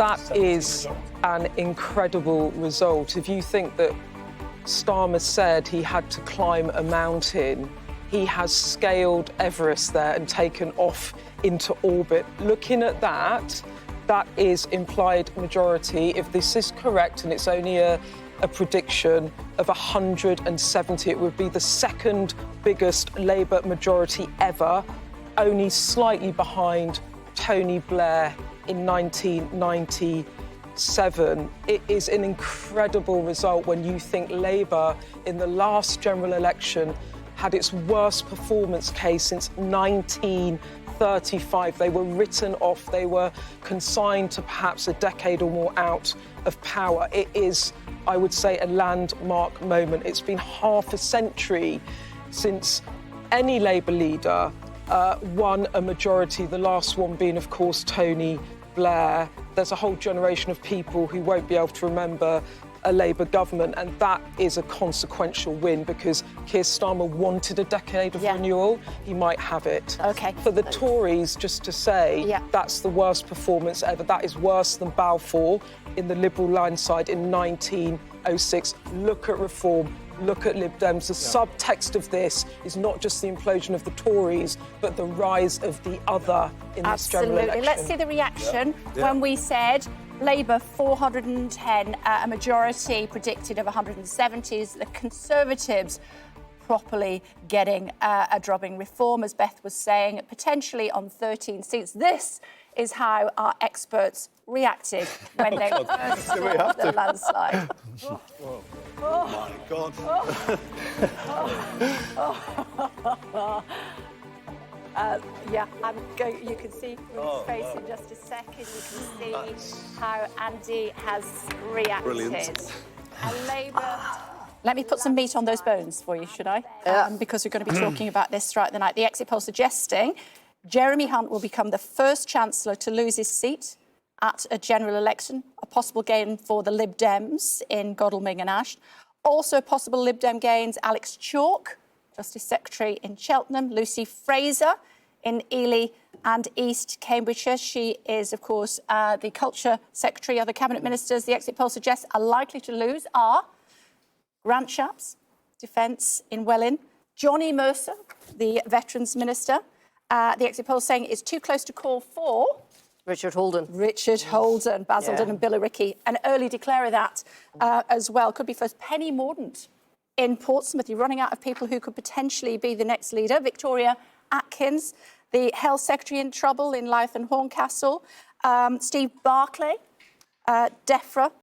That is an incredible result. If you think that Starmer said he had to climb a mountain, he has scaled Everest there and taken off into orbit. Looking at that, that is implied majority. If this is correct, and it's only a prediction of 170, it would be the second biggest Labour majority ever, only slightly behind Tony Blair in 1997. It is an incredible result when you think Labour in the last general election had its worst performance case since 1935. They were written off. They were consigned to perhaps a decade or more out of power. It is, I would say, a landmark moment. It's been half a century since any Labour leader won a majority, the last one being, of course, Tony Blair. There's a whole generation of people who won't be able to remember a Labour government, and that is a consequential win because Keir Starmer wanted a decade of renewal. He might have it. OK. For the Tories, just to say, that's the worst performance ever. That is worse than Balfour in the Liberal landslide in 1906. Look at reform. Look at Lib Dems. The subtext of this is not just the implosion of the Tories, but the rise of the other in this general election. Let's see the reaction when we said Labour 410, a majority predicted of 170s. The Conservatives properly getting a drubbing. Reform, as Beth was saying, potentially on 13 seats. This is how our experts reacted when they first saw the landslide. Oh my God. You can see from his face in just a second. You can see how Andy has reacted. Brilliant. And Labour. Let me put some meat on those bones for you, should I? Because we're going to be talking about this throughout the night. The exit poll suggesting Jeremy Hunt will become the first Chancellor to lose his seat at a general election, a possible gain for the Lib Dems in Godalming and Ash. Also possible Lib Dem gains, Alex Chalk, Justice Secretary in Cheltenham, Lucy Fraser in Ely and East Cambridgeshire. She is, of course, the Culture Secretary. Other Cabinet Ministers the exit poll suggests are likely to lose are Grant Shapps, Defence in Welwyn, Johnny Mercer, the Veterans Minister. The exit poll saying it's too close to call for Richard Holden, Basildon and Billericay. An early declarer that as well. Could be first Penny Mordaunt in Portsmouth. You're running out of people who could potentially be the next leader. Victoria Atkins, the Health Secretary in trouble in Louth and Horncastle. Steve Barclay, DEFRA